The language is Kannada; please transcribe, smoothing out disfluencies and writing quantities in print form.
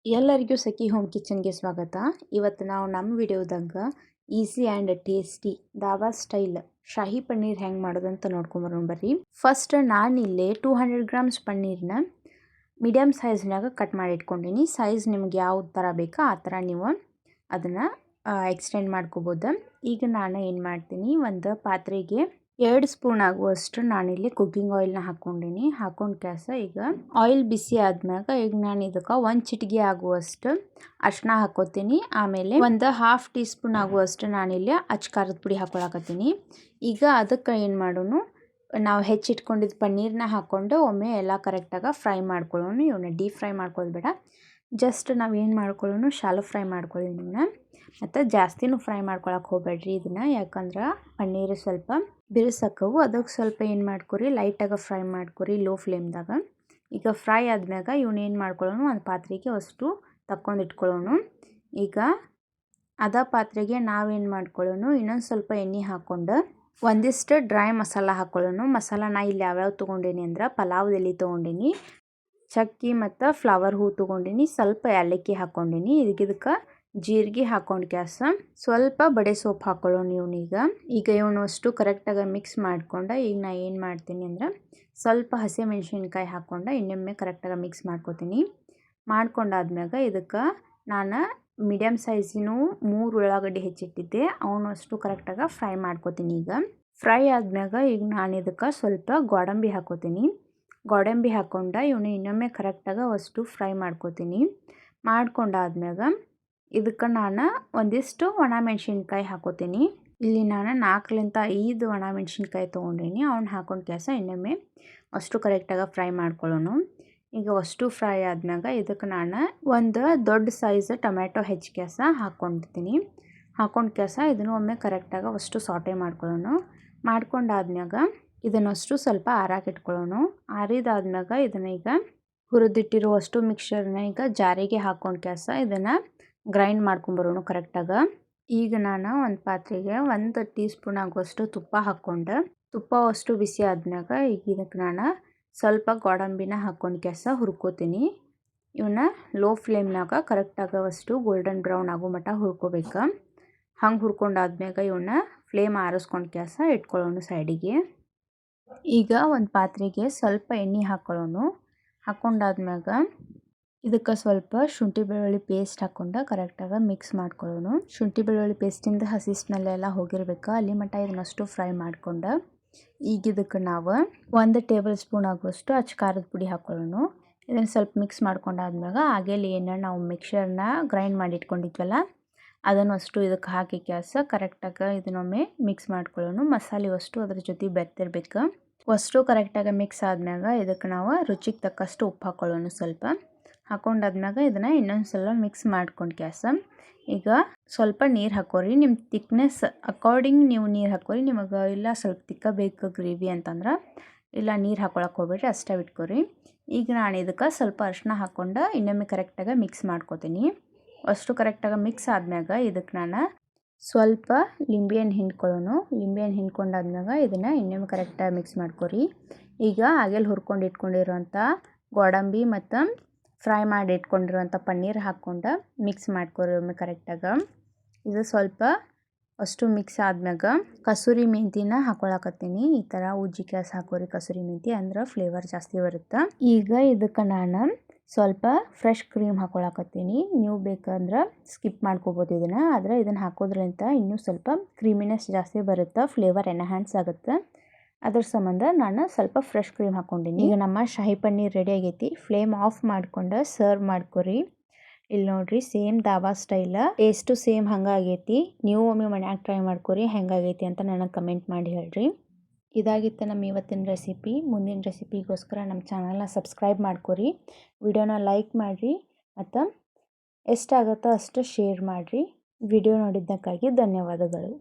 ಎಲ್ಲರಿಗೂ ಸಖಿ ಹೋಮ್ ಕಿಚನ್ಗೆ ಸ್ವಾಗತ. ಇವತ್ತು ನಾವು ನಮ್ಮ ವಿಡಿಯೋದಾಗ easy and tasty dhaba style shahi paneer ಹೆಂಗೆ ಮಾಡೋದಂತ ನೋಡ್ಕೊಂಬರೋಣ ಬರ್ರಿ. ಫಸ್ಟ್ ನಾನಿಲ್ಲೇ 200 ಗ್ರಾಮ್ಸ್ ಪನ್ನೀರ್ನ ಮೀಡಿಯಮ್ ಸೈಜ್ನಾಗ ಕಟ್ ಮಾಡಿ ಇಟ್ಕೊಂಡೀನಿ. ಸೈಜ್ ನಿಮ್ಗೆ ಯಾವ ಥರ ಬೇಕೋ ಆ ಥರ ನೀವು ಅದನ್ನು ಎಕ್ಸ್ಟೆಂಡ್ ಮಾಡ್ಕೋಬೋದು. ಈಗ ನಾನು ಏನು ಮಾಡ್ತೀನಿ, ಒಂದು ಪಾತ್ರೆಗೆ 2 ಸ್ಪೂನ್ ಆಗುವಷ್ಟು ನಾನಿಲ್ಲಿ ಕುಕ್ಕಿಂಗ್ ಆಯಿಲ್ನ ಹಾಕ್ಕೊಂಡೀನಿ. ಹಾಕೊಂಡು ಕ್ಯಾಸ ಈಗ ಆಯಿಲ್ ಬಿಸಿ ಆದ್ಮ್ಯಾಗ ಈಗ ನಾನು ಇದಕ್ಕೆ 1 ಚಿಟಿಕೆ ಆಗುವಷ್ಟು ಅರ್ಶಿನ ಹಾಕೋತೀನಿ. ಆಮೇಲೆ ಒಂದು 1/2 ಟೀ ಸ್ಪೂನ್ ಆಗುವಷ್ಟು ನಾನಿಲ್ಲಿ ಅಚ್ಕಾರದ ಪುಡಿ ಹಾಕೊಳಕತ್ತೀನಿ. ಈಗ ಅದಕ್ಕೆ ಏನು ಮಾಡೋಣ, ನಾವು ಹೆಚ್ಚಿಟ್ಕೊಂಡಿದ್ದು ಪನ್ನೀರ್ನ ಹಾಕ್ಕೊಂಡು ಒಮ್ಮೆ ಎಲ್ಲ ಕರೆಕ್ಟಾಗಿ ಫ್ರೈ ಮಾಡ್ಕೊಳ್ಳೋಣ. ಇವನ್ನ ಡೀಪ್ ಫ್ರೈ ಮಾಡ್ಕೊಳ್ಳೋದು ಬೇಡ, ಜಸ್ಟ್ ನಾವು ಏನು ಮಾಡ್ಕೊಳ್ಳೋಣ, ಶಾಲೋ ಫ್ರೈ ಮಾಡ್ಕೊಳ್ಳಿ ಇವನ್ನ. ಮತ್ತು ಜಾಸ್ತಿನೂ ಫ್ರೈ ಮಾಡ್ಕೊಳಕ್ಕೆ ಹೋಗ್ಬೇಡ್ರಿ ಇದನ್ನು, ಯಾಕಂದ್ರೆ ಪನ್ನೀರು ಸ್ವಲ್ಪ ಬಿರುಸಕ್ಕವು. ಅದಕ್ಕೆ ಸ್ವಲ್ಪ ಏನು ಮಾಡ್ಕೊರಿ, ಲೈಟಾಗಿ ಫ್ರೈ ಮಾಡ್ಕೊರಿ ಲೋ ಫ್ಲೇಮ್ದಾಗ. ಈಗ ಫ್ರೈ ಆದ್ಮ್ಯಾಗ ಇವನ್ನ ಏನು ಮಾಡ್ಕೊಳ್ಳೋಣ, ಒಂದು ಪಾತ್ರೆಗೆ ಅಷ್ಟು ತಕ್ಕೊಂಡು ಇಟ್ಕೊಳ್ಳೋಣ. ಈಗ ಅದ ಪಾತ್ರೆಗೆ ನಾವೇನು ಮಾಡ್ಕೊಳ್ಳೋಣ, ಇನ್ನೊಂದು ಸ್ವಲ್ಪ ಎಣ್ಣೆ ಹಾಕ್ಕೊಂಡು ಒಂದಿಷ್ಟು ಡ್ರೈ ಮಸಾಲ ಹಾಕ್ಕೊಳ್ಳೋಣ. ಮಸಾಲ ನಾ ಇಲ್ಲಿ ಯಾವ್ಯಾವ ತೊಗೊಂಡೀನಿ ಅಂದ್ರೆ ಪಲಾವ್ ಎಲೆ ತೊಗೊಂಡೀನಿ, ಚಕ್ಕಿ ಮತ್ತು ಫ್ಲವರ್ ಹೂ ತೊಗೊಂಡೀನಿ, ಸ್ವಲ್ಪ ಏಲಕ್ಕಿ ಹಾಕ್ಕೊಂಡೀನಿ. ಇದಕ್ಕೆ ಜೀರಿಗೆ ಹಾಕ್ಕೊಂಡು ಕ್ಯಾಸ ಸ್ವಲ್ಪ ಬಡೆ ಸೊಪ್ಪು ಹಾಕ್ಕೊಳ್ಳೋಣ ಈಗ ಇವನು ಅಷ್ಟು ಕರೆಕ್ಟಾಗಿ ಮಿಕ್ಸ್ ಮಾಡ್ಕೊಂಡು ಈಗ ನಾ ಏನು ಮಾಡ್ತೀನಿ ಅಂದ್ರೆ ಸ್ವಲ್ಪ ಹಸಿಮೆಣ್ಸಿನ್ಕಾಯಿ ಹಾಕ್ಕೊಂಡು ಇನ್ನೊಮ್ಮೆ ಕರೆಕ್ಟಾಗಿ ಮಿಕ್ಸ್ ಮಾಡ್ಕೊತೀನಿ. ಮಾಡ್ಕೊಂಡಾದ್ಮ್ಯಾಗ ಇದಕ್ಕೆ ನಾನು ಮೀಡಿಯಮ್ ಸೈಜಿನೂ 3 ಉಳ್ಳಾಗಡ್ಡಿ ಹೆಚ್ಚಿಟ್ಟಿದ್ದೆ, ಅವನು ಅಷ್ಟು ಕರೆಕ್ಟಾಗಿ ಫ್ರೈ ಮಾಡ್ಕೊತೀನಿ. ಈಗ ಫ್ರೈ ಆದ್ಮ್ಯಾಗ ಈಗ ನಾನು ಇದಕ್ಕೆ ಸ್ವಲ್ಪ ಗೋಡಂಬಿ ಹಾಕೋತೀನಿ. ಗೋಡಂಬಿ ಹಾಕ್ಕೊಂಡು ಇವನು ಇನ್ನೊಮ್ಮೆ ಕರೆಕ್ಟಾಗಿ ಅಷ್ಟು ಫ್ರೈ ಮಾಡ್ಕೊತೀನಿ. ಮಾಡ್ಕೊಂಡಾದ್ಮ್ಯಾಗ ಇದಕ್ಕೆ ನಾನು ಒಂದಿಷ್ಟು ಒಣ ಮೆಣಸಿನ್ಕಾಯಿ ಹಾಕೋತೀನಿ. ಇಲ್ಲಿ ನಾನು 4-5 ಒಣ ಮೆಣಸಿನ್ಕಾಯಿ ತೊಗೊಂಡೀನಿ, ಅವ್ನು ಹಾಕೊಂಡು ಕ್ಯಾಸ ಇನ್ನೊಮ್ಮೆ ಅಷ್ಟು ಕರೆಕ್ಟಾಗಿ ಫ್ರೈ ಮಾಡ್ಕೊಳ್ಳೋಣ. ಈಗ ಅಷ್ಟು ಫ್ರೈ ಆದ್ಮ್ಯಾಗ ಇದಕ್ಕೆ ನಾನು ಒಂದು ದೊಡ್ಡ ಸೈಜ್ ಟೊಮ್ಯಾಟೊ ಹೆಚ್ಚು ಕ್ಯಾಸ ಹಾಕ್ಕೊಂಡಿರ್ತೀನಿ. ಹಾಕೊಂಡು ಕ್ಯಾಸ ಇದನ್ನು ಒಮ್ಮೆ ಕರೆಕ್ಟಾಗಿ ಅಷ್ಟು ಸಾಟೆ ಮಾಡ್ಕೊಳ್ಳೋಣ. ಮಾಡ್ಕೊಂಡಾದ್ಮ್ಯಾಗ ಇದನ್ನಷ್ಟು ಸ್ವಲ್ಪ ಆರಾಕಿಟ್ಕೊಳ್ಳೋಣ. ಆರಿದಾದ್ಮ್ಯಾಗ ಇದನ್ನು ಈಗ ಹುರಿದಿಟ್ಟಿರುವಷ್ಟು ಮಿಕ್ಸರ್ನ ಈಗ ಜಾರಿಗೆ ಹಾಕೊಂಡು ಕ್ಯಾಸ ಇದನ್ನು ಗ್ರೈಂಡ್ ಮಾಡ್ಕೊಂಬರೋಣ ಕರೆಕ್ಟಾಗಿ. ಈಗ ನಾನು ಒಂದು ಪಾತ್ರೆಗೆ 1 ಟೀ ಸ್ಪೂನ್ ಆಗುವಷ್ಟು ತುಪ್ಪ ಹಾಕ್ಕೊಂಡು, ತುಪ್ಪ ಅಷ್ಟು ಬಿಸಿ ಆದ್ಮ್ಯಾಗ ಈಗ ಇದಕ್ಕೆ ನಾನು ಸ್ವಲ್ಪ ಗೋಡಂಬಿನ ಹಾಕ್ಕೊಂಡು ಕ್ಯಾಸ ಹುರ್ಕೋತೀನಿ. ಇವನ್ನ ಲೋ ಫ್ಲೇಮ್ನಾಗ ಕರೆಕ್ಟಾಗಿ ಅಷ್ಟು ಗೋಲ್ಡನ್ ಬ್ರೌನ್ ಆಗೋ ಮಟ್ಟ ಹುರ್ಕೋಬೇಕು. ಹಂಗೆ ಹುರ್ಕೊಂಡಾದ್ಮ್ಯಾಗ ಇವನ್ನ ಫ್ಲೇಮ್ ಆರಿಸ್ಕೊಂಡು ಕ್ಯಾಸ ಇಟ್ಕೊಳ್ಳೋಣ ಸೈಡಿಗೆ. ಈಗ ಒಂದು ಪಾತ್ರೆಗೆ ಸ್ವಲ್ಪ ಎಣ್ಣೆ ಹಾಕ್ಕೊಳ್ಳೋಣ. ಹಾಕ್ಕೊಂಡಾದ್ಮ್ಯಾಗ ಇದಕ್ಕೆ ಸ್ವಲ್ಪ ಶುಂಠಿ ಬೆಳ್ಳುಳ್ಳಿ ಪೇಸ್ಟ್ ಹಾಕ್ಕೊಂಡು ಕರೆಕ್ಟಾಗಿ ಮಿಕ್ಸ್ ಮಾಡ್ಕೊಳ್ಳೋಣ. ಶುಂಠಿ ಬೆಳ್ಳುಳ್ಳಿ ಪೇಸ್ಟಿಂದ ಹಸಿ ಸ್ಮೆಲ್ಲೆಲ್ಲ ಹೋಗಿರ್ಬೇಕು, ಅಲ್ಲಿ ಮಟ್ಟ ಇದನ್ನಷ್ಟು ಫ್ರೈ ಮಾಡ್ಕೊಂಡು ಈಗ ಇದಕ್ಕೆ ನಾವು 1 ಟೇಬಲ್ ಸ್ಪೂನ್ ಆಗುವಷ್ಟು ಖಾರದ ಪುಡಿ ಹಾಕ್ಕೊಳ್ಳೋಣ. ಇದನ್ನು ಸ್ವಲ್ಪ ಮಿಕ್ಸ್ ಮಾಡ್ಕೊಂಡಾದ್ಮ್ಯಾಗ ಆಗೇಲಿ ಏನು ನಾವು ಮಿಕ್ಸರ್ನ ಗ್ರೈಂಡ್ ಮಾಡಿ ಇಟ್ಕೊಂಡಿದ್ವಲ್ಲ ಅದನ್ನು ಅಷ್ಟು ಇದಕ್ಕೆ ಹಾಕಿ ಕ್ಯಾಸ ಕರೆಕ್ಟಾಗಿ ಇದನ್ನೊಮ್ಮೆ ಮಿಕ್ಸ್ ಮಾಡ್ಕೊಳ್ಳೋಣ. ಮಸಾಲೆ ಅಷ್ಟು ಅದ್ರ ಜೊತೆ ಬೆರ್ತಿರ್ಬೇಕು. ಅಷ್ಟು ಕರೆಕ್ಟಾಗಿ ಮಿಕ್ಸ್ ಆದ್ಮ್ಯಾಗ ಇದಕ್ಕೆ ನಾವು ರುಚಿಗೆ ತಕ್ಕಷ್ಟು ಉಪ್ಪು ಹಾಕ್ಕೊಳ್ಳೋಣ. ಸ್ವಲ್ಪ ಹಾಕೊಂಡಾದ್ಮ್ಯಾಗ ಇದನ್ನು ಇನ್ನೊಂದು ಸಲ ಮಿಕ್ಸ್ ಮಾಡ್ಕೊಂಡು ಕ್ಯಾಸ ಈಗ ಸ್ವಲ್ಪ ನೀರು ಹಾಕೋರಿ. ನಿಮ್ಮ ತಿಕ್ನೆಸ್ ಅಕಾರ್ಡಿಂಗ್ ನೀವು ನೀರು ಹಾಕೋರಿ. ನಿಮಗೆ ಇಲ್ಲ ಸ್ವಲ್ಪ ತಿಕ್ಕ ಬೇಕು ಗ್ರೇವಿ ಅಂತಂದ್ರೆ ಇಲ್ಲ ನೀರು ಹಾಕೊಳಕ್ಕೆ ಹೋಗ್ಬೇಡ್ರಿ, ಅಷ್ಟೇ ಬಿಟ್ಕೋರಿ. ಈಗ ನಾನು ಇದಕ್ಕೆ ಸ್ವಲ್ಪ ಅರಿಶಿನ ಹಾಕ್ಕೊಂಡು ಇನ್ನೊಮ್ಮೆ ಕರೆಕ್ಟಾಗಿ ಮಿಕ್ಸ್ ಮಾಡ್ಕೋತೀನಿ. ಅಷ್ಟು ಕರೆಕ್ಟಾಗಿ ಮಿಕ್ಸ್ ಆದ್ಮ್ಯಾಗ ಇದಕ್ಕೆ ನಾನು ಸ್ವಲ್ಪ ಲಿಂಬೆಹಣ್ಣು ಹಿಂಡ್ಕೊಳ್ಳೋಣ. ಲಿಂಬೆಹಣ್ಣು ಹಿಂಡ್ಕೊಂಡಾದ್ಮ್ಯಾಗ ಇದನ್ನು ಇನ್ನೊಮ್ಮೆ ಕರೆಕ್ಟಾಗಿ ಮಿಕ್ಸ್ ಮಾಡ್ಕೋರಿ. ಈಗ ಆಗೇಲಿ ಹುರ್ಕೊಂಡು ಇಟ್ಕೊಂಡಿರೋಂಥ ಗೋಡಂಬಿ ಮತ್ತು ಫ್ರೈ ಮಾಡಿ ಇಟ್ಕೊಂಡಿರುವಂಥ ಪನ್ನೀರ್ ಹಾಕ್ಕೊಂಡು ಮಿಕ್ಸ್ ಮಾಡ್ಕೊರಿ ಒಮ್ಮೆ ಕರೆಕ್ಟಾಗಿ. ಇದು ಸ್ವಲ್ಪ ಅಷ್ಟು ಮಿಕ್ಸ್ ಆದ್ಮ್ಯಾಗ ಕಸೂರಿ ಮೆಂತಿನ ಹಾಕೊಳಕತ್ತೀನಿ. ಈ ಥರ ಉಜ್ಜಿ ಕ್ಯಾಸ್ ಹಾಕೋರಿ ಕಸೂರಿ ಮೆಂತಿ, ಅಂದ್ರೆ ಫ್ಲೇವರ್ ಜಾಸ್ತಿ ಬರುತ್ತೆ. ಈಗ ಇದಕ್ಕೆ ನಾನು ಸ್ವಲ್ಪ ಫ್ರೆಶ್ ಕ್ರೀಮ್ ಹಾಕೊಳಕತ್ತೀನಿ. ನೀವು ಬೇಕಂದ್ರೆ ಸ್ಕಿಪ್ ಮಾಡ್ಕೋಬೋದು ಇದನ್ನು, ಆದರೆ ಇದನ್ನು ಹಾಕೋದ್ರಿಂದ ಇನ್ನೂ ಸ್ವಲ್ಪ ಕ್ರೀಮಿನೆಸ್ ಜಾಸ್ತಿ ಬರುತ್ತೆ, ಫ್ಲೇವರ್ ಎನ್ಹ್ಯಾನ್ಸ್ ಆಗುತ್ತೆ. ಅದ್ರ ಸಂಬಂಧ ನಾನು ಸ್ವಲ್ಪ ಫ್ರೆಶ್ ಕ್ರೀಮ್ ಹಾಕ್ಕೊಂಡೀನಿ. ಈಗ ನಮ್ಮ ಶಾಹಿ ಪನ್ನೀರ್ ರೆಡಿ ಆಗೈತಿ. ಫ್ಲೇಮ್ ಆಫ್ ಮಾಡ್ಕೊಂಡು ಸರ್ವ್ ಮಾಡ್ಕೊರಿ. ಇಲ್ಲಿ ನೋಡ್ರಿ, ಸೇಮ್ ದಾಬಾ ಸ್ಟೈಲ, ಟೇಸ್ಟು ಸೇಮ್ ಹಂಗಾಗೈತಿ. ನೀವು ಒಮ್ಮೆ ಮನ್ಯಾಗ ಟ್ರೈ ಮಾಡ್ಕೊರಿ, ಹೆಂಗಾಗೈತಿ ಅಂತ ನನಗೆ ಕಮೆಂಟ್ ಮಾಡಿ ಹೇಳ್ರಿ. ಇದಾಗಿತ್ತು ನಮ್ಮ ಇವತ್ತಿನ ರೆಸಿಪಿ. ಮುಂದಿನ ರೆಸಿಪಿಗೋಸ್ಕರ ನಮ್ಮ ಚಾನಲ್ನ ಸಬ್ಸ್ಕ್ರೈಬ್ ಮಾಡ್ಕೊರಿ, ವಿಡಿಯೋನ ಲೈಕ್ ಮಾಡಿರಿ ಮತ್ತು ಎಷ್ಟಾಗುತ್ತೋ ಅಷ್ಟು ಶೇರ್ ಮಾಡಿರಿ. ವಿಡಿಯೋ ನೋಡಿದ್ದಕ್ಕಾಗಿ ಧನ್ಯವಾದಗಳು.